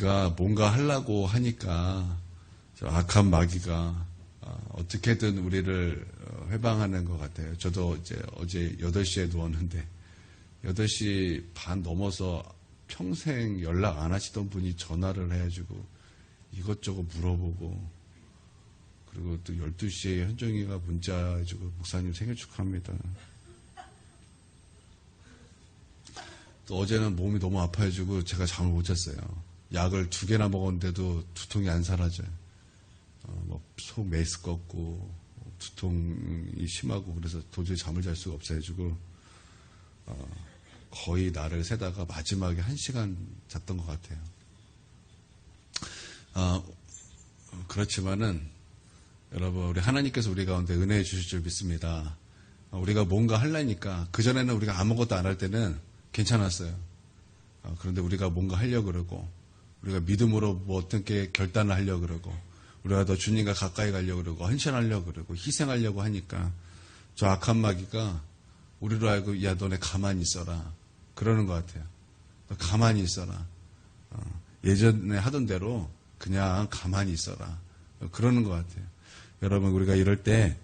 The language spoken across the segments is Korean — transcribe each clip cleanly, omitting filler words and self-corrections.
마귀가 뭔가 하려고 하니까 저 악한 마귀가 어떻게든 우리를 회방하는 것 같아요. 저도 이제 어제 8시에 누웠는데 8시 반 넘어서 평생 연락 안 하시던 분이 전화를 해가지고 이것저것 물어보고, 그리고 또 12시에 현정이가 문자 해주고 목사님 생일 축하합니다. 또 어제는 몸이 너무 아파가지고 제가 잠을 못 잤어요. 약을 2개나 먹었는데도 두통이 안 사라져요. 속 메스 꺾고 두통이 심하고 그래서 도저히 잠을 잘 수가 없어가지고 거의 나를 새다가 마지막에 1시간 잤던 것 같아요. 그렇지만은 여러분, 우리 하나님께서 우리 가운데 은혜해 주실 줄 믿습니다. 우리가 뭔가 하려니까, 그전에는 우리가 아무것도 안 할 때는 괜찮았어요. 그런데 우리가 뭔가 하려고 그러고, 우리가 믿음으로 뭐 어떻게 결단을 하려고 그러고, 우리가 더 주님과 가까이 가려고 그러고, 헌신하려고 그러고, 희생하려고 하니까 저 악한 마귀가 우리로 알고, 야, 너네 가만히 있어라, 그러는 것 같아요. 너 가만히 있어라. 예전에 하던 대로 그냥 가만히 있어라, 그러는 것 같아요. 여러분, 우리가 이럴 때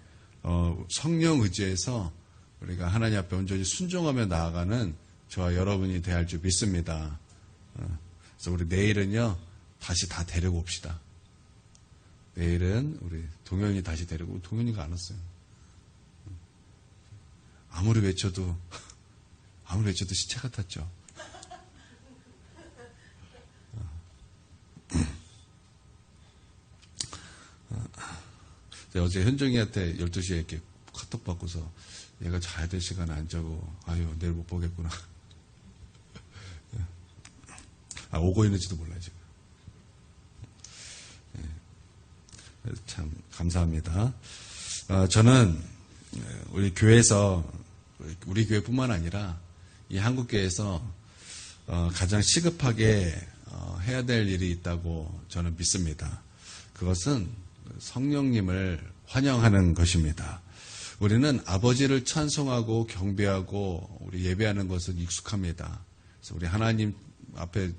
성령 의지에서 우리가 하나님 앞에 온전히 순종하며 나아가는 저와 여러분이 돼야 할 줄 믿습니다. 그래서 우리 내일은요, 다시 다 데리고 옵시다. 내일은 우리 동현이 다시 데리고, 동현이가 안 왔어요. 아무리 외쳐도 시체 같았죠. 어제 현정이한테 12시에 이렇게 카톡 받고서 얘가 자야 될 시간에 안 자고, 아유, 내일 못 보겠구나. 오고 있는지도 몰라요, 지금. 참, 감사합니다. 저는 우리 교회에서, 우리 교회뿐만 아니라 이 한국교회에서 가장 시급하게 해야 될 일이 있다고 저는 믿습니다. 그것은 성령님을 환영하는 것입니다. 우리는 아버지를 찬송하고 경배하고 우리 예배하는 것은 익숙합니다. 그래서 우리 하나님 앞에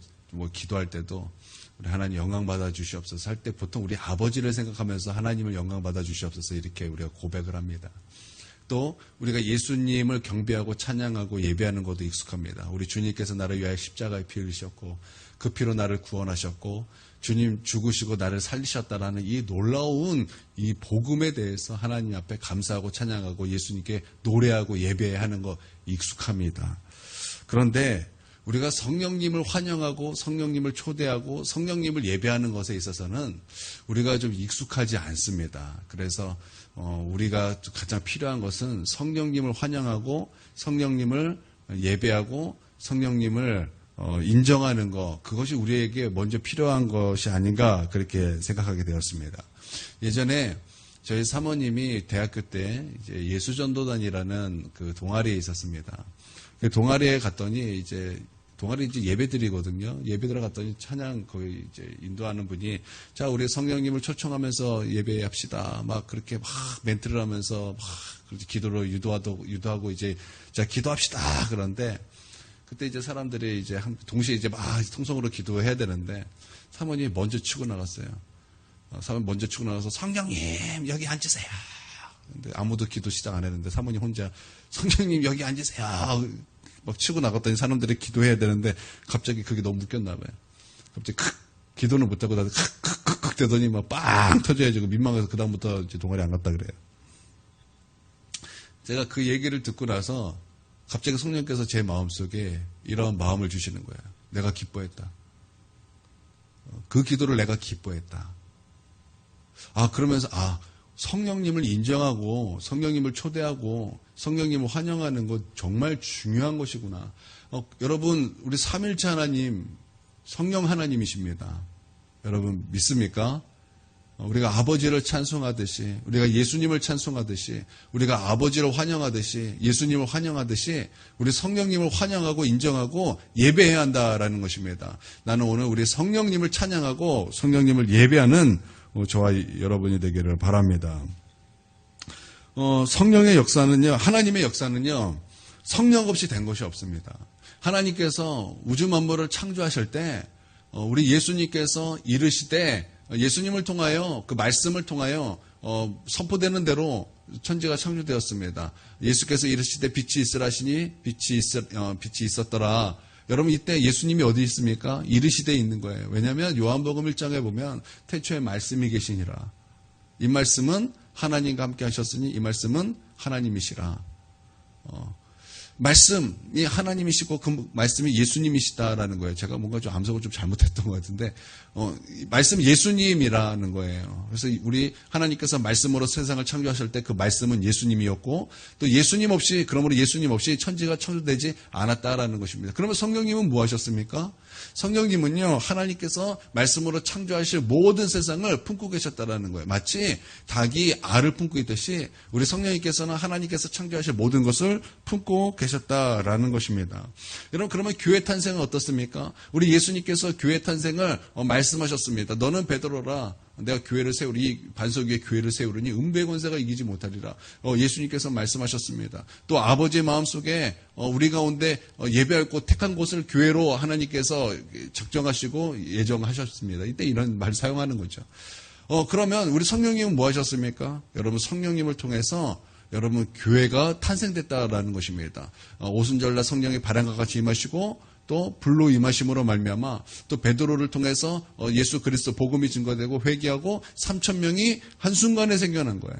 기도할 때도 우리 하나님 영광 받아 주시옵소서 할 때 보통 우리 아버지를 생각하면서 하나님을 영광 받아 주시옵소서 이렇게 우리가 고백을 합니다. 또 우리가 예수님을 경배하고 찬양하고 예배하는 것도 익숙합니다. 우리 주님께서 나를 위하여 십자가에 피 흘리셨고 그 피로 나를 구원하셨고 주님 죽으시고 나를 살리셨다라는 이 놀라운 이 복음에 대해서 하나님 앞에 감사하고 찬양하고 예수님께 노래하고 예배하는 거 익숙합니다. 그런데 우리가 성령님을 환영하고 성령님을 초대하고 성령님을 예배하는 것에 있어서는 우리가 좀 익숙하지 않습니다. 그래서 우리가 가장 필요한 것은 성령님을 환영하고 성령님을 예배하고 성령님을 인정하는 것, 그것이 우리에게 먼저 필요한 것이 아닌가 그렇게 생각하게 되었습니다. 예전에 저희 사모님이 대학교 때 이제 예수전도단이라는 그 동아리에 있었습니다. 그 동아리에 갔더니 동아리 이제 예배 드리거든요. 예배 들어갔더니 찬양 거의 이제 인도하는 분이 자, 우리 성령님을 초청하면서 예배합시다. 막 그렇게 막 멘트를 하면서 막 기도로 유도하고 이제 자, 기도합시다. 그런데 그때 이제 사람들이 이제 동시에 이제 막 통성으로 기도해야 되는데 사모님이 먼저 치고 나갔어요. 사모님 먼저 치고 나가서 성령님 여기 앉으세요. 근데 아무도 기도 시작 안 했는데 사모님 혼자 성령님 여기 앉으세요. 막 치고 나갔더니 사람들이 기도해야 되는데 갑자기 그게 너무 웃겼나 봐요. 갑자기 기도는 못하고 다들 크크크크 되더니 막 빵 터져가지고 민망해서 그다음부터 이제 동아리 안 갔다 그래요. 제가 그 얘기를 듣고 나서 갑자기 성령께서 제 마음속에 이런 마음을 주시는 거예요. 내가 기뻐했다. 그 기도를 내가 기뻐했다. 그러면서 성령님을 인정하고 성령님을 초대하고 성령님을 환영하는 것 정말 중요한 것이구나. 여러분, 우리 삼일체 하나님, 성령 하나님이십니다. 여러분 믿습니까? 우리가 아버지를 찬송하듯이, 우리가 예수님을 찬송하듯이, 우리가 아버지를 환영하듯이, 예수님을 환영하듯이 우리 성령님을 환영하고 인정하고 예배해야 한다라는 것입니다. 나는 오늘 우리 성령님을 찬양하고 성령님을 예배하는 저와 여러분이 되기를 바랍니다. 성령의 역사는요, 하나님의 역사는요, 성령 없이 된 것이 없습니다. 하나님께서 우주 만물을 창조하실 때 우리 예수님께서 이르시되 예수님을 통하여 그 말씀을 통하여 선포되는 대로 천지가 창조되었습니다. 예수께서 이르시되 빛이 있으라 하시니 빛이 있었더라. 여러분 이때 예수님이 어디 있습니까? 이르시되 있는 거예요. 왜냐하면 요한복음 1장에 보면 태초에 말씀이 계시니라. 이 말씀은 하나님과 함께 하셨으니 이 말씀은 하나님이시라. 말씀이 하나님이시고 그 말씀이 예수님이시다라는 거예요. 제가 뭔가 좀 암송을 좀 잘못했던 것 같은데 말씀 예수님이라는 거예요. 그래서 우리 하나님께서 말씀으로 세상을 창조하실 때 그 말씀은 예수님이었고 또 예수님 없이 그러므로 예수님 없이 천지가 창조되지 않았다라는 것입니다. 그러면 성령님은 뭐 하셨습니까? 성령님은요 하나님께서 말씀으로 창조하실 모든 세상을 품고 계셨다라는 거예요. 마치 닭이 알을 품고 있듯이 우리 성령님께서는 하나님께서 창조하실 모든 것을 품고 계셨다라는 것입니다. 여러분 그러면 교회 탄생은 어떻습니까? 우리 예수님께서 교회 탄생을 말씀하셨습니다. 너는 베드로라. 내가 교회를 세우리 반석 위에 교회를 세우리니 음부의 권세가 이기지 못하리라. 예수님께서 말씀하셨습니다. 또 아버지의 마음속에 우리 가운데 예배할 곳 택한 곳을 교회로 하나님께서 적정하시고 예정하셨습니다. 이때 이런 말을 사용하는 거죠. 그러면 우리 성령님은 뭐 하셨습니까? 여러분 성령님을 통해서 여러분 교회가 탄생됐다라는 것입니다. 오순절날 성령의 바람과 같이 임하시고 또 불로 임하심으로 말미암아 또 베드로를 통해서 예수 그리스도 복음이 증거되고 회개하고 3,000명이 한순간에 생겨난 거예요.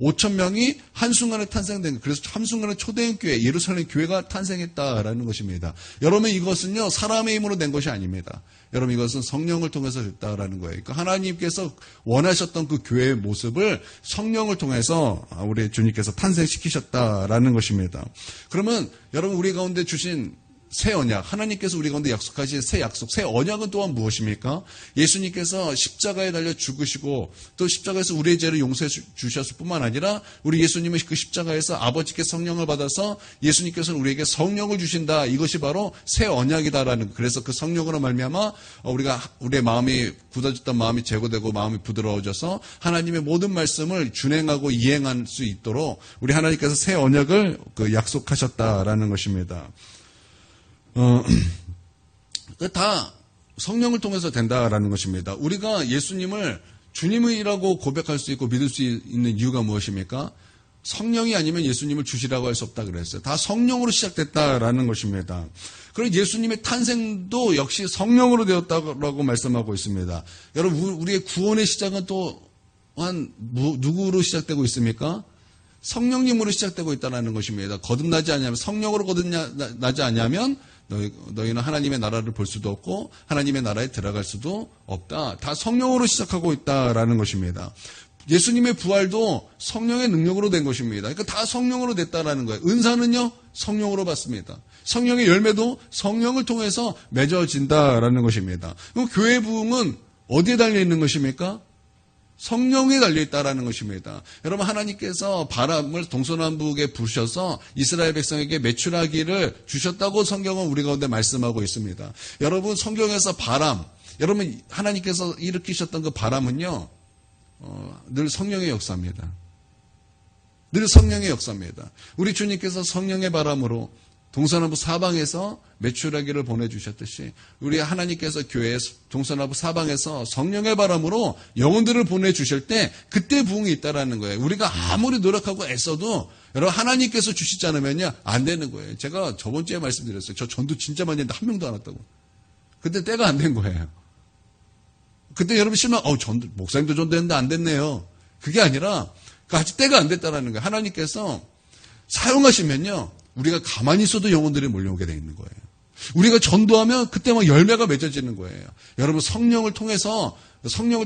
5,000명이 한순간에 탄생된 거예요. 그래서 한순간에 초대형 교회, 예루살렘 교회가 탄생했다라는 것입니다. 여러분 이것은요 사람의 힘으로 된 것이 아닙니다. 여러분 이것은 성령을 통해서 됐다라는 거예요. 그러니까 하나님께서 원하셨던 그 교회의 모습을 성령을 통해서 우리 주님께서 탄생시키셨다라는 것입니다. 그러면 여러분 우리 가운데 주신 새 언약, 하나님께서 우리 가운데 약속하신 새 약속, 새 언약은 또한 무엇입니까? 예수님께서 십자가에 달려 죽으시고 또 십자가에서 우리의 죄를 용서해 주셨을 뿐만 아니라 우리 예수님은 그 십자가에서 아버지께 성령을 받아서 예수님께서는 우리에게 성령을 주신다. 이것이 바로 새 언약이다라는, 그래서 그 성령으로 말미암아 우리의 마음이 굳어졌던 마음이 제거되고 마음이 부드러워져서 하나님의 모든 말씀을 준행하고 이행할 수 있도록 우리 하나님께서 새 언약을 약속하셨다라는 것입니다. 다 성령을 통해서 된다라는 것입니다. 우리가 예수님을 주님이라고 고백할 수 있고 믿을 수 있는 이유가 무엇입니까? 성령이 아니면 예수님을 주시라고 할 수 없다 그랬어요. 다 성령으로 시작됐다라는 것입니다. 그리고 예수님의 탄생도 역시 성령으로 되었다고 말씀하고 있습니다. 여러분 우리의 구원의 시작은 또한 누구로 시작되고 있습니까? 성령님으로 시작되고 있다는 것입니다. 거듭나지 않으면, 성령으로 거듭나지 않으면 너희는 하나님의 나라를 볼 수도 없고 하나님의 나라에 들어갈 수도 없다. 다 성령으로 시작하고 있다라는 것입니다. 예수님의 부활도 성령의 능력으로 된 것입니다. 그러니까 다 성령으로 됐다라는 거예요. 은사는요 성령으로 받습니다. 성령의 열매도 성령을 통해서 맺어진다라는 것입니다. 그럼 교회의 부흥은 어디에 달려 있는 것입니까? 성령에 달려있다라는 것입니다. 여러분 하나님께서 바람을 동서남북에 부셔서 이스라엘 백성에게 메추라기를 주셨다고 성경은 우리 가운데 말씀하고 있습니다. 여러분 성경에서 바람, 여러분 하나님께서 일으키셨던 그 바람은요 늘 성령의 역사입니다. 늘 성령의 역사입니다. 우리 주님께서 성령의 바람으로 동서남북 사방에서 메추라기를 보내주셨듯이 우리 하나님께서 교회에 동서남북 사방에서 성령의 바람으로 영혼들을 보내주실 때 그때 부흥이 있다라는 거예요. 우리가 아무리 노력하고 애써도 여러분 하나님께서 주시지 않으면요 안 되는 거예요. 제가 저번 주에 말씀드렸어요. 저 전도 진짜 많이 했는데 한 명도 안 왔다고. 그때 때가 안 된 거예요. 그때 여러분 실망, 전도 목사님도 전도했는데 안 됐네요. 그게 아니라 아직 때가 안 됐다라는 거예요. 하나님께서 사용하시면요 우리가 가만히 있어도 영혼들이 몰려오게 되어 있는 거예요. 우리가 전도하면 그때 막 열매가 맺어지는 거예요. 여러분 성령을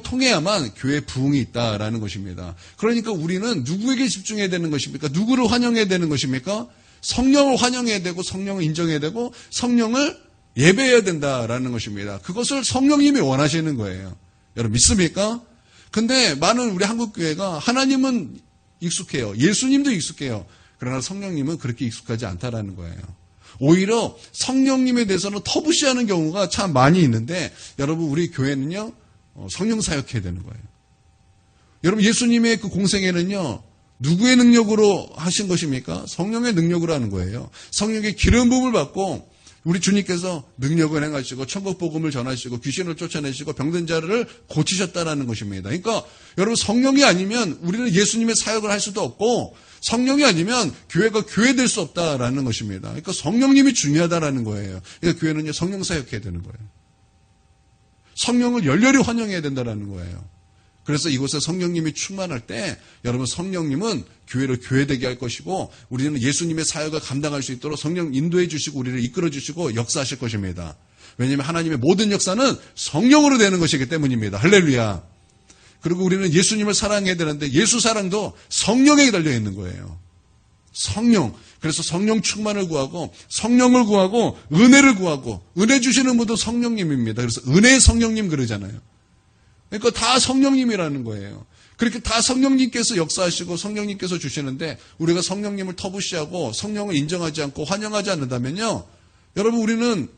통해야만 교회에 부흥이 있다라는 것입니다. 그러니까 우리는 누구에게 집중해야 되는 것입니까? 누구를 환영해야 되는 것입니까? 성령을 환영해야 되고 성령을 인정해야 되고 성령을 예배해야 된다라는 것입니다. 그것을 성령님이 원하시는 거예요. 여러분 믿습니까? 근데 많은 우리 한국교회가 하나님은 익숙해요. 예수님도 익숙해요. 그러나 성령님은 그렇게 익숙하지 않다라는 거예요. 오히려 성령님에 대해서는 터부시하는 경우가 참 많이 있는데 여러분 우리 교회는요 성령 사역해야 되는 거예요. 여러분 예수님의 그 공생애는요 누구의 능력으로 하신 것입니까? 성령의 능력으로 하는 거예요. 성령의 기름 부음을 받고 우리 주님께서 능력을 행하시고 천국 복음을 전하시고 귀신을 쫓아내시고 병든 자를 고치셨다라는 것입니다. 그러니까 여러분 성령이 아니면 우리는 예수님의 사역을 할 수도 없고 성령이 아니면 교회가 교회될 수 없다라는 것입니다. 그러니까 성령님이 중요하다라는 거예요. 그러니까 교회는요 성령 사역해야 되는 거예요. 성령을 열렬히 환영해야 된다라는 거예요. 그래서 이곳에 성령님이 충만할 때 여러분 성령님은 교회를 교회되게 할 것이고 우리는 예수님의 사역을 감당할 수 있도록 성령 인도해 주시고 우리를 이끌어 주시고 역사하실 것입니다. 왜냐하면 하나님의 모든 역사는 성령으로 되는 것이기 때문입니다. 할렐루야. 그리고 우리는 예수님을 사랑해야 되는데 예수 사랑도 성령에 달려있는 거예요. 성령. 그래서 성령 충만을 구하고 성령을 구하고 은혜를 구하고 은혜 주시는 분도 성령님입니다. 그래서 은혜의 성령님 그러잖아요. 그러니까 다 성령님이라는 거예요. 그렇게 다 성령님께서 역사하시고 성령님께서 주시는데 우리가 성령님을 터부시하고 성령을 인정하지 않고 환영하지 않는다면요. 여러분 우리는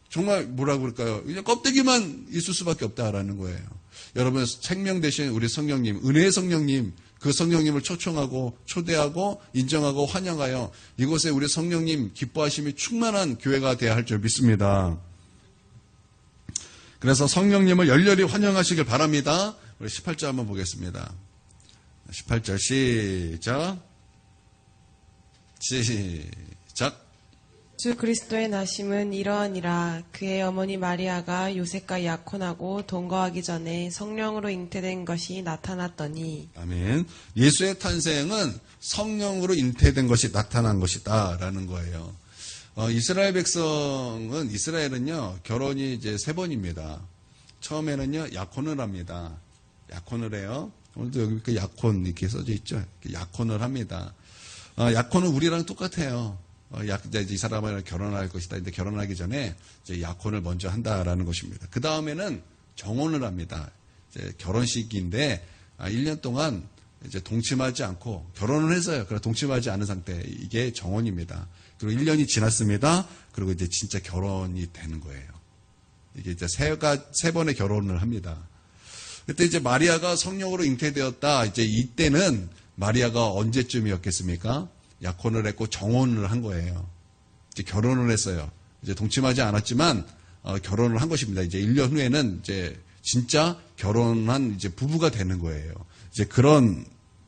정말 뭐라고 그럴까요? 그냥 껍데기만 있을 수밖에 없다라는 거예요. 여러분 생명 대신 우리 성령님, 은혜의 성령님, 그 성령님을 초청하고 초대하고 인정하고 환영하여 이곳에 우리 성령님 기뻐하심이 충만한 교회가 되어야 할 줄 믿습니다. 그래서 성령님을 열렬히 환영하시길 바랍니다. 우리 18절 한번 보겠습니다. 18절 시작. 주 그리스도의 나심은 이러하니라. 그의 어머니 마리아가 요셉과 약혼하고 동거하기 전에 성령으로 잉태된 것이 나타났더니. 아멘. 예수의 탄생은 성령으로 잉태된 것이 나타난 것이다 라는 거예요. 이스라엘 백성은 이스라엘은요 결혼이 이제 3번입니다. 처음에는요 약혼을 합니다. 약혼을 해요. 오늘도 여기 그 약혼 이렇게 써져 있죠. 약혼을 합니다. 약혼은 우리랑 똑같아요. 이제 이 사람이랑 결혼할 것이다. 근데 결혼하기 전에 이제 약혼을 먼저 한다라는 것입니다. 그 다음에는 정혼을 합니다. 이제 결혼식인데 1년 동안 이제 동침하지 않고 결혼을 해서요. 그러나 동침하지 않은 상태 이게 정혼입니다. 그리고 1년이 지났습니다. 그리고 이제 진짜 결혼이 되는 거예요. 이게 이제 세 번의 결혼을 합니다. 그때 이제 마리아가 성령으로 잉태되었다. 이제 이때는 마리아가 언제쯤이었겠습니까? 약혼을 했고 정혼을 한 거예요. 이제 결혼을 했어요. 이제 동침하지 않았지만 결혼을 한 것입니다. 이제 1년 후에는 이제 진짜 결혼한 이제 부부가 되는 거예요. 이제 그런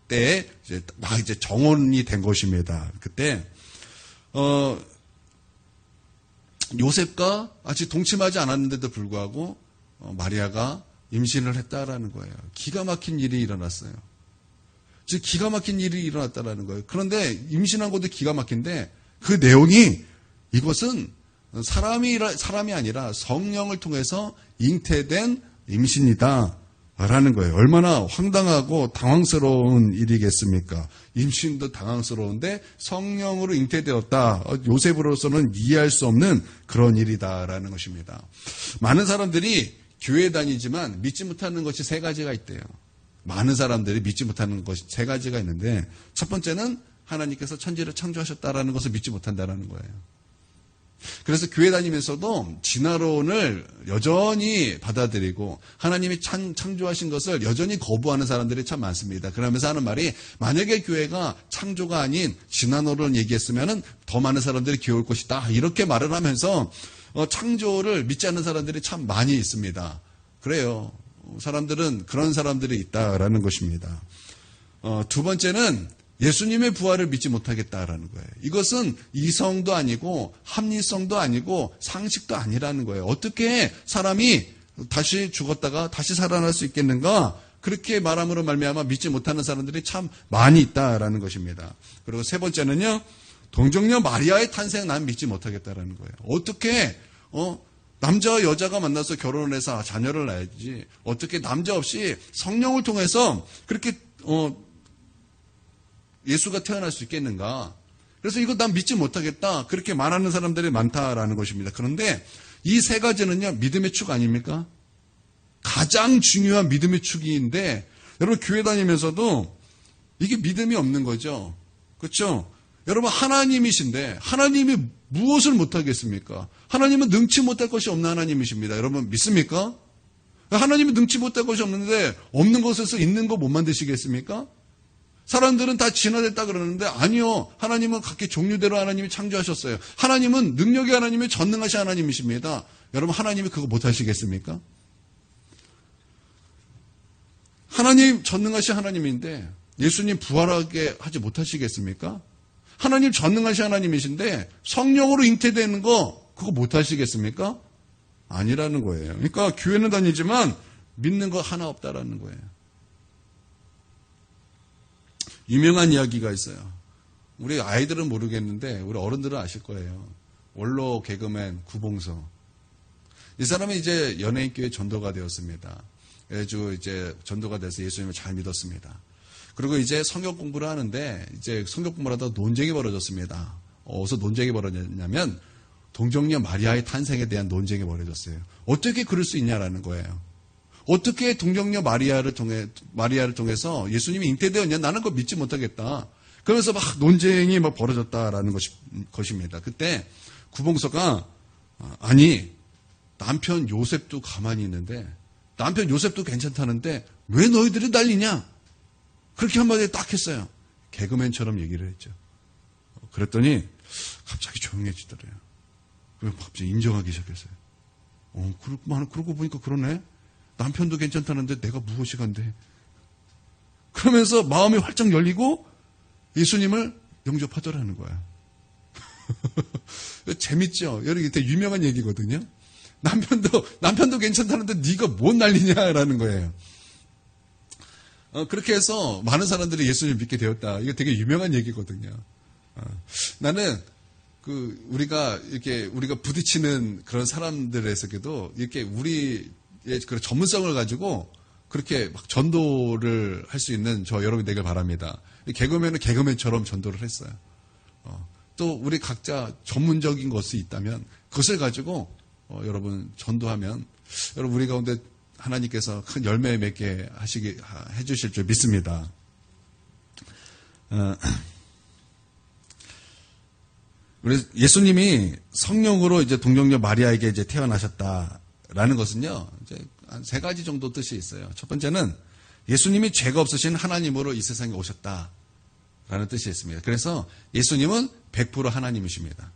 때에 이제 막 이제 정혼이 된 것입니다. 그때 요셉과 아직 동침하지 않았는데도 불구하고 마리아가 임신을 했다라는 거예요. 기가 막힌 일이 일어났어요. 즉 기가 막힌 일이 일어났다라는 거예요. 그런데 임신한 것도 기가 막힌데 그 내용이 이것은 사람이 아니라 성령을 통해서 잉태된 임신이다. 라는 거예요. 얼마나 황당하고 당황스러운 일이겠습니까? 임신도 당황스러운데 성령으로 잉태되었다. 요셉으로서는 이해할 수 없는 그런 일이다라는 것입니다. 많은 사람들이 교회 다니지만 믿지 못하는 것이 3가지가 있대요. 많은 사람들이 믿지 못하는 것이 3가지가 있는데 첫 번째는 하나님께서 천지를 창조하셨다라는 것을 믿지 못한다라는 거예요. 그래서 교회 다니면서도 진화론을 여전히 받아들이고 하나님이 창조하신 것을 여전히 거부하는 사람들이 참 많습니다. 그러면서 하는 말이 만약에 교회가 창조가 아닌 진화론을 얘기했으면 더 많은 사람들이 기어올 것이다. 이렇게 말을 하면서 창조를 믿지 않는 사람들이 참 많이 있습니다. 그래요. 사람들은 그런 사람들이 있다라는 것입니다. 두 번째는 예수님의 부활을 믿지 못하겠다라는 거예요. 이것은 이성도 아니고 합리성도 아니고 상식도 아니라는 거예요. 어떻게 사람이 다시 죽었다가 다시 살아날 수 있겠는가? 그렇게 말함으로 말미암아 믿지 못하는 사람들이 참 많이 있다라는 것입니다. 그리고 세 번째는요. 동정녀 마리아의 탄생 난 믿지 못하겠다라는 거예요. 어떻게 남자와 여자가 만나서 결혼을 해서 자녀를 낳아야지 어떻게 남자 없이 성령을 통해서 그렇게 예수가 태어날 수 있겠는가? 그래서 이거 난 믿지 못하겠다. 그렇게 말하는 사람들이 많다라는 것입니다. 그런데 이 3가지는요, 믿음의 축 아닙니까? 가장 중요한 믿음의 축인데, 여러분 교회 다니면서도 이게 믿음이 없는 거죠. 그렇죠? 여러분 하나님이신데 하나님이 무엇을 못하겠습니까? 하나님은 능치 못할 것이 없는 하나님이십니다. 여러분 믿습니까? 하나님이 능치 못할 것이 없는데 없는 것에서 있는 거 못 만드시겠습니까? 사람들은 다 진화됐다 그러는데 아니요. 하나님은 각기 종류대로 하나님이 창조하셨어요. 하나님은 능력의 하나님이 전능하신 하나님이십니다. 여러분 하나님이 그거 못하시겠습니까? 하나님 전능하신 하나님인데 예수님 부활하게 하지 못하시겠습니까? 하나님 전능하신 하나님이신데 성령으로 잉태되는 거 그거 못하시겠습니까? 아니라는 거예요. 그러니까 교회는 다니지만 믿는 거 하나 없다라는 거예요. 유명한 이야기가 있어요. 우리 아이들은 모르겠는데 우리 어른들은 아실 거예요. 원로 개그맨 구봉서. 이 사람은 이제 연예인교회 전도가 되었습니다. 매주 이제 전도가 돼서 예수님을 잘 믿었습니다. 그리고 이제 성경 공부를 하는데 이제 성경 공부를 하다가 논쟁이 벌어졌습니다. 어디서 논쟁이 벌어졌냐면 동정녀 마리아의 탄생에 대한 논쟁이 벌어졌어요. 어떻게 그럴 수 있냐라는 거예요. 어떻게 동정녀 마리아를 통해서 예수님이 잉태되었냐? 나는 그거 믿지 못하겠다. 그러면서 막 논쟁이 막 벌어졌다라는 것입니다. 그때 구봉서가 아니 남편 요셉도 가만히 있는데 남편 요셉도 괜찮다는데 왜 너희들이 난리냐? 그렇게 한마디에 딱 했어요. 개그맨처럼 얘기를 했죠. 그랬더니 갑자기 조용해지더래요. 그리고 갑자기 인정하기 시작했어요. 그러고 보니까 그러네. 남편도 괜찮다는데 내가 무엇이 간대. 그러면서 마음이 활짝 열리고 예수님을 영접하더라는 거야. 재밌죠? 여러분 되게 유명한 얘기거든요. 남편도 괜찮다는데 네가 뭔 난리냐라는 거예요. 그렇게 해서 많은 사람들이 예수님을 믿게 되었다. 이거 되게 유명한 얘기거든요. 나는 우리가 부딪히는 그런 사람들에서도 이렇게 우리의 그 전문성을 가지고 그렇게 막 전도를 할 수 있는 저 여러분이 되길 바랍니다. 개그맨은 개그맨처럼 전도를 했어요. 또 우리 각자 전문적인 것이 있다면 그것을 가지고 여러분 전도하면 여러분 우리 가운데 하나님께서 큰 열매 맺게 해주실 줄 믿습니다. 우리 예수님이 성령으로 이제 동정녀 마리아에게 이제 태어나셨다라는 것은요, 이제 한 세 가지 정도 뜻이 있어요. 첫 번째는 예수님이 죄가 없으신 하나님으로 이 세상에 오셨다라는 뜻이 있습니다. 그래서 예수님은 100% 하나님이십니다.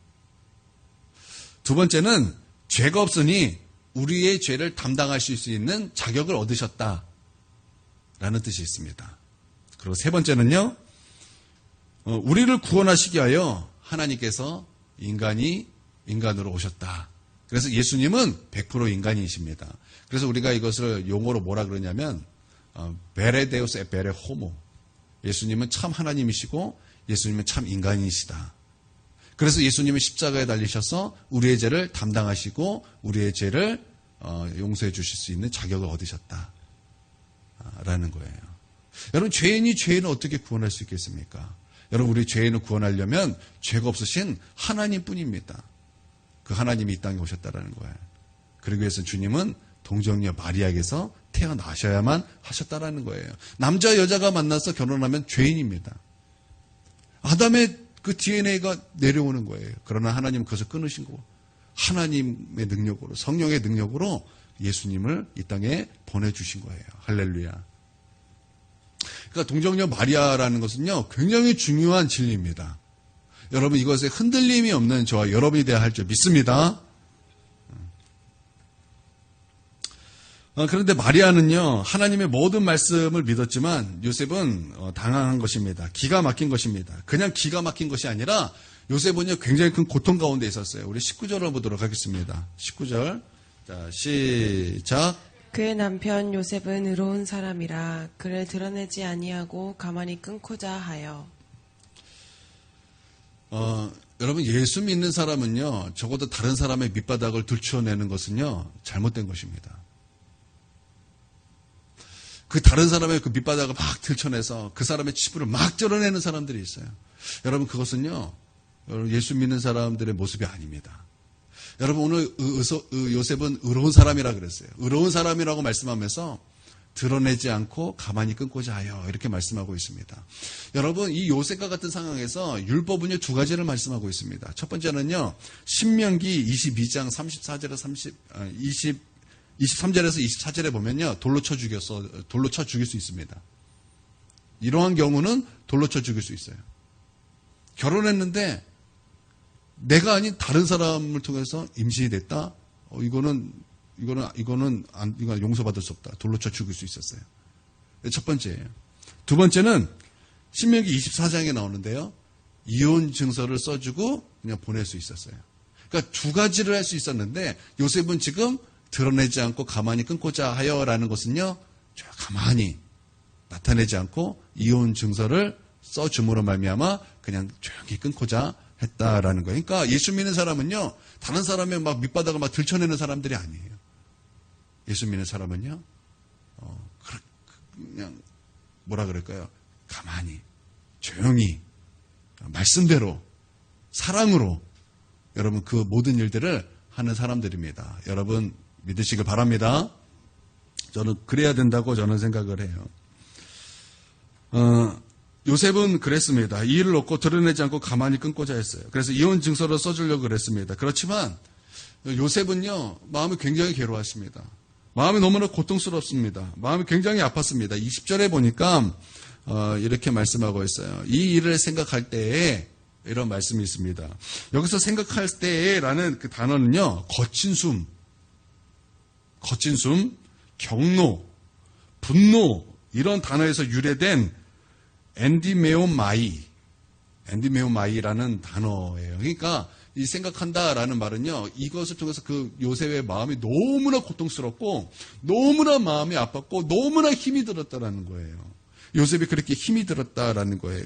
두 번째는 죄가 없으니 우리의 죄를 담당하실 수 있는 자격을 얻으셨다라는 뜻이 있습니다. 그리고 세 번째는요, 우리를 구원하시기 위하여 하나님께서 인간으로 오셨다. 그래서 예수님은 100% 인간이십니다. 그래서 우리가 이것을 용어로 뭐라 그러냐면 베레데우스 에 베레 호모. 예수님은 참 하나님이시고 예수님은 참 인간이시다. 그래서 예수님은 십자가에 달리셔서 우리의 죄를 담당하시고 우리의 죄를 용서해 주실 수 있는 자격을 얻으셨다라는 거예요. 여러분 죄인이 죄인을 어떻게 구원할 수 있겠습니까? 여러분 우리 죄인을 구원하려면 죄가 없으신 하나님뿐입니다. 그 하나님이 이 땅에 오셨다라는 거예요. 그러기 위해서 주님은 동정녀 마리아에게서 태어나셔야만 하셨다라는 거예요. 남자 여자가 만나서 결혼하면 죄인입니다. 아담의 그 DNA가 내려오는 거예요. 그러나 하나님은 그것을 끊으신 거고 하나님의 능력으로 성령의 능력으로 예수님을 이 땅에 보내주신 거예요. 할렐루야. 그러니까 동정녀 마리아라는 것은요 굉장히 중요한 진리입니다. 여러분 이것에 흔들림이 없는 저와 여러분이 되어야 할 줄 믿습니다. 그런데 마리아는요 하나님의 모든 말씀을 믿었지만 요셉은 당황한 것입니다. 기가 막힌 것입니다. 그냥 기가 막힌 것이 아니라 요셉은요 굉장히 큰 고통 가운데 있었어요. 우리 19절을 보도록 하겠습니다. 19절 자 시작. 그의 남편 요셉은 의로운 사람이라 그를 드러내지 아니하고 가만히 끊고자 하여. 여러분 예수 믿는 사람은요 적어도 다른 사람의 밑바닥을 들추어내는 것은요 잘못된 것입니다. 그 다른 사람의 그 밑바닥을 막 들춰내서 그 사람의 치부를 막 드러내는 사람들이 있어요. 여러분 그것은요 예수 믿는 사람들의 모습이 아닙니다. 여러분 오늘 요셉은 의로운 사람이라 그랬어요. 의로운 사람이라고 말씀하면서 드러내지 않고 가만히 끊고자 하여 이렇게 말씀하고 있습니다. 여러분 이 요셉과 같은 상황에서 율법은요 두 가지를 말씀하고 있습니다. 첫 번째는요 신명기 22장 23절에서 24절에 보면요 돌로 쳐 죽일 수 있습니다. 이러한 경우는 돌로 쳐 죽일 수 있어요. 결혼했는데 내가 아닌 다른 사람을 통해서 임신이 됐다? 이거는 용서받을 수 없다. 돌로 쳐 죽일 수 있었어요. 첫 번째예요. 두 번째는 신명기 24장에 나오는데요. 이혼 증서를 써주고 그냥 보낼 수 있었어요. 그러니까 두 가지를 할 수 있었는데 요셉은 지금 드러내지 않고 가만히 끊고자 하여라는 것은요. 가만히 나타내지 않고 이혼 증서를 써줌으로 말미암아 그냥 조용히 끊고자 했다라는 거예요. 그러니까 예수 믿는 사람은요. 다른 사람의 막 밑바닥을 막 들춰내는 사람들이 아니에요. 예수 믿는 사람은요. 그냥 뭐라 그럴까요? 가만히 조용히 말씀대로 사랑으로 여러분 그 모든 일들을 하는 사람들입니다. 여러분 믿으시길 바랍니다. 저는 그래야 된다고 저는 생각을 해요. 요셉은 그랬습니다. 이 일을 얻고 드러내지 않고 가만히 끊고자 했어요. 그래서 이혼 증서를 써주려고 그랬습니다. 그렇지만 요셉은요. 마음이 굉장히 괴로웠습니다. 마음이 너무나 고통스럽습니다. 마음이 굉장히 아팠습니다. 20절에 보니까 이렇게 말씀하고 있어요. 이 일을 생각할 때에 이런 말씀이 있습니다. 여기서 생각할 때에라는 그 단어는요. 거친 숨, 경노, 분노 이런 단어에서 유래된 엔디메오마이라는 단어예요. 그러니까 이 생각한다라는 말은요. 이것을 통해서 그 요셉의 마음이 너무나 고통스럽고 너무나 마음이 아팠고 너무나 힘이 들었다라는 거예요. 요셉이 그렇게 힘이 들었다라는 거예요.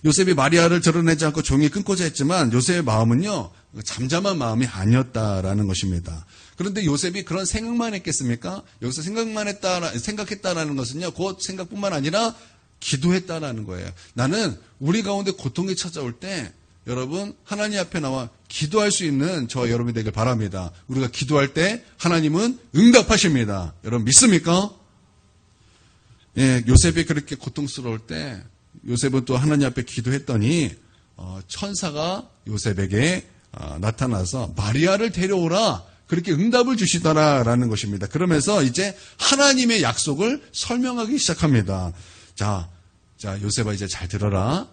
요셉이 마리아를 드러내지 않고 종이 끊고자 했지만 요셉의 마음은요. 잠잠한 마음이 아니었다라는 것입니다. 그런데 요셉이 그런 생각만 했겠습니까? 여기서 생각했다라는 것은요. 그 생각뿐만 아니라 기도했다라는 거예요. 나는 우리 가운데 고통이 찾아올 때 여러분 하나님 앞에 나와 기도할 수 있는 저와 여러분이 되길 바랍니다. 우리가 기도할 때 하나님은 응답하십니다. 여러분 믿습니까? 예, 요셉이 그렇게 고통스러울 때 요셉은 또 하나님 앞에 기도했더니 천사가 요셉에게 나타나서 마리아를 데려오라 그렇게 응답을 주시더라라는 것입니다. 그러면서 이제 하나님의 약속을 설명하기 시작합니다. 자 요셉아 이제 잘 들어라.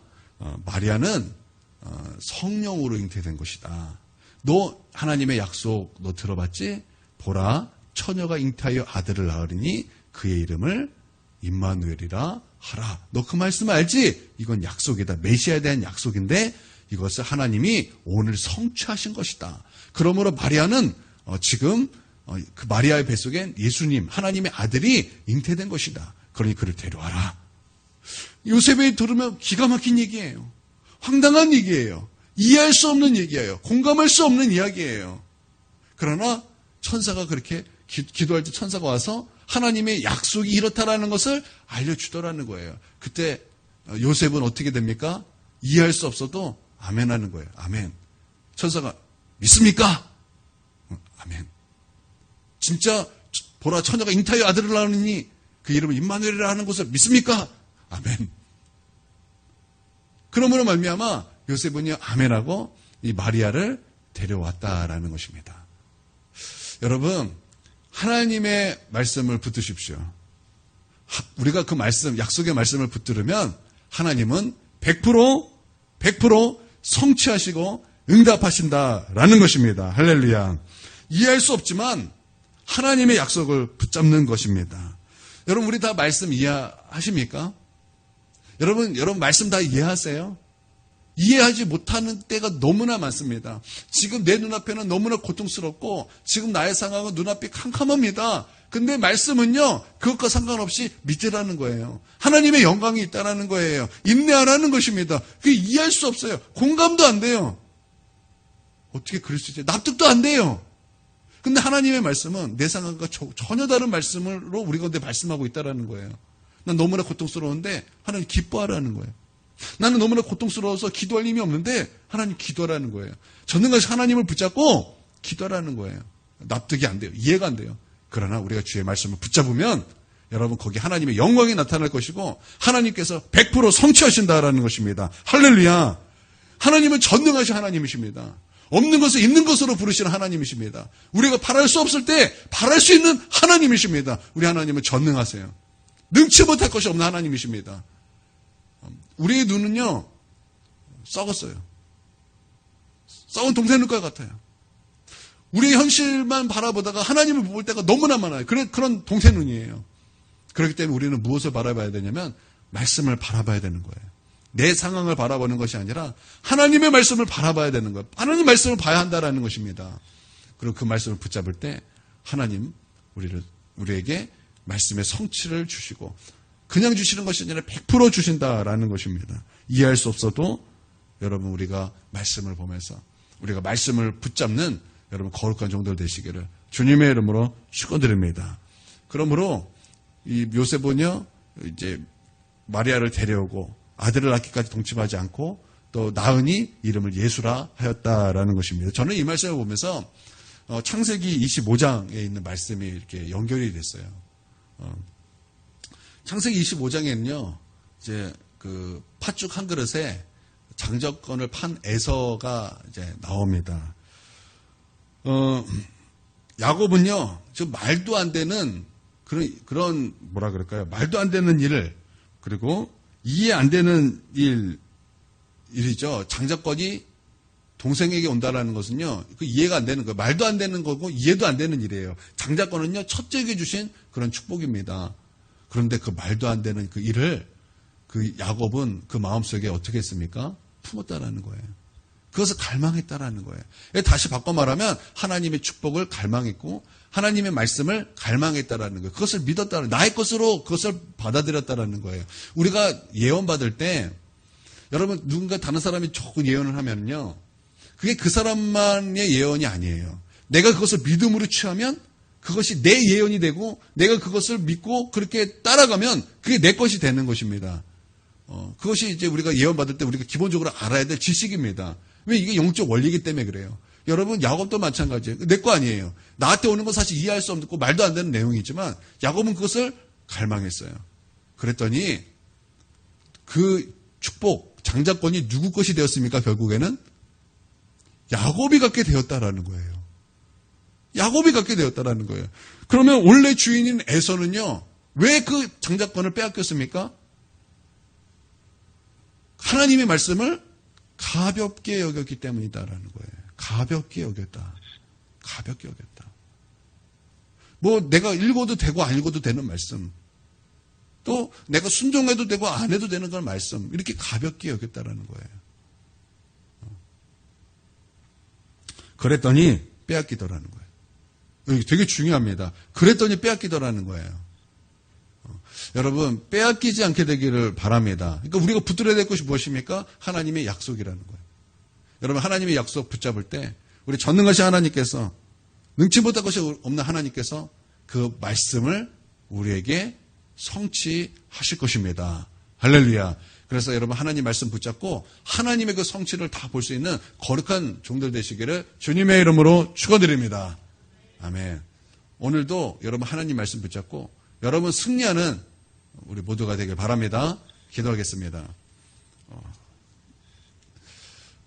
마리아는 성령으로 잉태된 것이다. 너 하나님의 약속 너 들어봤지? 보라 처녀가 잉태하여 아들을 낳으리니 그의 이름을 임마누엘이라 하라. 너 그 말씀 알지? 이건 약속이다. 메시아에 대한 약속인데 이것을 하나님이 오늘 성취하신 것이다. 그러므로 마리아는 지금 그 마리아의 뱃속엔 예수님 하나님의 아들이 잉태된 것이다. 그러니 그를 데려와라. 요셉이 들으면 기가 막힌 얘기예요. 황당한 얘기예요. 이해할 수 없는 얘기예요. 공감할 수 없는 이야기예요. 그러나 천사가 그렇게 기도할 때 천사가 와서 하나님의 약속이 이렇다라는 것을 알려주더라는 거예요. 그때 요셉은 어떻게 됩니까? 이해할 수 없어도 아멘 하는 거예요. 아멘. 천사가 믿습니까? 아멘. 진짜 보라 처녀가 잉태하여 아들을 낳으니 그 이름을 임마누엘이라 하는 것을 믿습니까? 아멘. 그러므로 말미암아 요셉은요 아멘하고 이 마리아를 데려왔다라는 것입니다. 여러분 하나님의 말씀을 붙드십시오. 우리가 그 말씀 약속의 말씀을 붙들으면 하나님은 100% 성취하시고 응답하신다라는 것입니다. 할렐루야. 이해할 수 없지만 하나님의 약속을 붙잡는 것입니다. 여러분 우리 다 말씀 이해하십니까? 여러분 말씀 다 이해하세요? 이해하지 못하는 때가 너무나 많습니다. 지금 내 눈앞에는 너무나 고통스럽고 지금 나의 상황은 눈앞이 캄캄합니다. 근데 말씀은요. 그것과 상관없이 믿으라는 거예요. 하나님의 영광이 있다는 거예요. 인내하라는 것입니다. 그게 이해할 수 없어요. 공감도 안 돼요. 어떻게 그럴 수 있지? 납득도 안 돼요. 근데 하나님의 말씀은 내 상황과 전혀 다른 말씀으로 우리 가운데 말씀하고 있다는 거예요. 난 너무나 고통스러운데 하나님 기뻐하라는 거예요. 나는 너무나 고통스러워서 기도할 힘이 없는데 하나님 기도하라는 거예요. 전능하신 하나님을 붙잡고 기도하라는 거예요. 납득이 안 돼요. 이해가 안 돼요. 그러나 우리가 주의 말씀을 붙잡으면 여러분 거기 하나님의 영광이 나타날 것이고 하나님께서 100% 성취하신다라는 것입니다. 할렐루야. 하나님은 전능하신 하나님이십니다. 없는 것을 있는 것으로 부르시는 하나님이십니다. 우리가 바랄 수 없을 때 바랄 수 있는 하나님이십니다. 우리 하나님은 전능하세요. 능치 못할 것이 없는 하나님이십니다. 우리의 눈은요, 썩었어요. 썩은 동생 눈과 같아요. 우리의 현실만 바라보다가 하나님을 볼 때가 너무나 많아요. 그런 동생 눈이에요. 그렇기 때문에 우리는 무엇을 바라봐야 되냐면 말씀을 바라봐야 되는 거예요. 내 상황을 바라보는 것이 아니라 하나님의 말씀을 바라봐야 되는 거예요. 하나님의 말씀을 봐야 한다는 것입니다. 그리고 그 말씀을 붙잡을 때 하나님 우리에게 말씀의 성취를 주시고 그냥 주시는 것이 아니라 100% 주신다라는 것입니다. 이해할 수 없어도 여러분 우리가 말씀을 보면서 우리가 말씀을 붙잡는 여러분 거룩한 종들 되시기를 주님의 이름으로 축원드립니다. 그러므로 이 요셉은요 이제 마리아를 데려오고 아들을 낳기까지 동침하지 않고 또 낳으니 이름을 예수라 하였다라는 것입니다. 저는 이 말씀을 보면서 창세기 25장에 있는 말씀이 이렇게 연결이 됐어요. 창세기 25장에는요 이제 그 팥죽 한 그릇에 장자권을 판 에서가 이제 나옵니다. 야곱은요, 저 말도 안 되는 그런 뭐라 그럴까요? 말도 안 되는 일을 그리고 이해 안 되는 일이죠. 장자권이 동생에게 온다라는 것은요, 그 이해가 안 되는 거예요. 말도 안 되는 거고 이해도 안 되는 일이에요. 장자권은요, 첫째에게 주신 그런 축복입니다. 그런데 그 말도 안 되는 그 일을 그 야곱은 그 마음속에 어떻게 했습니까? 품었다라는 거예요. 그것을 갈망했다라는 거예요. 다시 바꿔 말하면 하나님의 축복을 갈망했고 하나님의 말씀을 갈망했다라는 거예요. 그것을 믿었다는 나의 것으로 그것을 받아들였다라는 거예요. 우리가 예언 받을 때 여러분 누군가 다른 사람이 조금 예언을 하면요. 그게 그 사람만의 예언이 아니에요. 내가 그것을 믿음으로 취하면 그것이 내 예언이 되고 내가 그것을 믿고 그렇게 따라가면 그게 내 것이 되는 것입니다. 그것이 이제 우리가 예언 받을 때 우리가 기본적으로 알아야 될 지식입니다. 왜 이게 영적 원리이기 때문에 그래요. 여러분 야곱도 마찬가지예요. 내 거 아니에요. 나한테 오는 건 사실 이해할 수 없고 말도 안 되는 내용이지만 야곱은 그것을 갈망했어요. 그랬더니 그 축복, 장자권이 누구 것이 되었습니까? 결국에는 야곱이 갖게 되었다라는 거예요. 야곱이 갖게 되었다라는 거예요. 그러면 원래 주인인 에서는요. 왜 그 장자권을 빼앗겼습니까? 하나님의 말씀을 가볍게 여겼기 때문이다라는 거예요. 가볍게 여겼다. 가볍게 여겼다. 뭐 내가 읽어도 되고 안 읽어도 되는 말씀. 또 내가 순종해도 되고 안 해도 되는 걸 말씀. 이렇게 가볍게 여겼다라는 거예요. 그랬더니 빼앗기더라는 거예요. 이게 되게 중요합니다. 그랬더니 빼앗기더라는 거예요. 여러분 빼앗기지 않게 되기를 바랍니다. 그러니까 우리가 붙들어야 될 것이 무엇입니까? 하나님의 약속이라는 거예요. 여러분 하나님의 약속 붙잡을 때 우리 전능하신 하나님께서 능치 못할 것이 없는 하나님께서 그 말씀을 우리에게 성취하실 것입니다. 할렐루야. 그래서 여러분 하나님 말씀 붙잡고 하나님의 그 성취를 다 볼 수 있는 거룩한 종들 되시기를 주님의 이름으로 축원드립니다. 아멘. 오늘도 여러분 하나님 말씀 붙잡고 여러분 승리하는 우리 모두가 되길 바랍니다. 기도하겠습니다.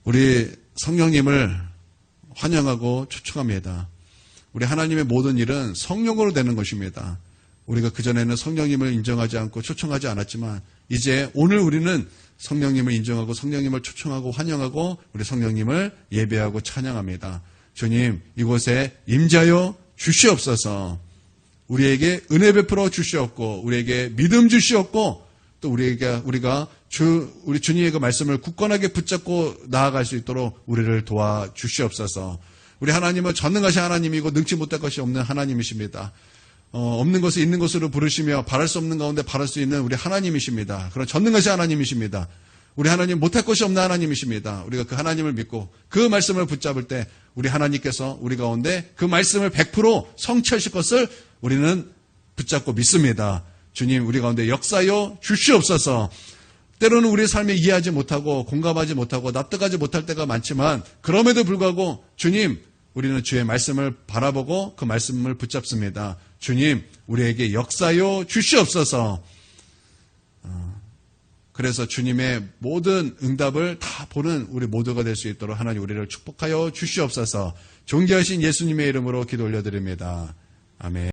우리 성령님을 환영하고 초청합니다. 우리 하나님의 모든 일은 성령으로 되는 것입니다. 우리가 그전에는 성령님을 인정하지 않고 초청하지 않았지만 이제 오늘 우리는 성령님을 인정하고 성령님을 초청하고 환영하고 우리 성령님을 예배하고 찬양합니다. 주님 이곳에 임재하여 주시옵소서. 우리에게 은혜 베풀어 주시옵고 우리에게 믿음 주시옵고 또 우리가 우리 주님의 그 말씀을 굳건하게 붙잡고 나아갈 수 있도록 우리를 도와 주시옵소서. 우리 하나님은 전능하신 하나님이고 능치 못할 것이 없는 하나님이십니다. 없는 것을 있는 것으로 부르시며 바랄 수 없는 가운데 바랄 수 있는 우리 하나님이십니다. 그런 전능하신 하나님이십니다. 우리 하나님 못할 것이 없는 하나님이십니다. 우리가 그 하나님을 믿고 그 말씀을 붙잡을 때 우리 하나님께서 우리 가운데 그 말씀을 100% 성취하실 것을 우리는 붙잡고 믿습니다. 주님 우리 가운데 역사여 주시옵소서. 때로는 우리의 삶에 이해하지 못하고 공감하지 못하고 납득하지 못할 때가 많지만 그럼에도 불구하고 주님 우리는 주의 말씀을 바라보고 그 말씀을 붙잡습니다. 주님 우리에게 역사여 주시옵소서. 그래서 주님의 모든 응답을 다 보는 우리 모두가 될 수 있도록 하나님 우리를 축복하여 주시옵소서. 존귀하신 예수님의 이름으로 기도 올려드립니다. 아멘.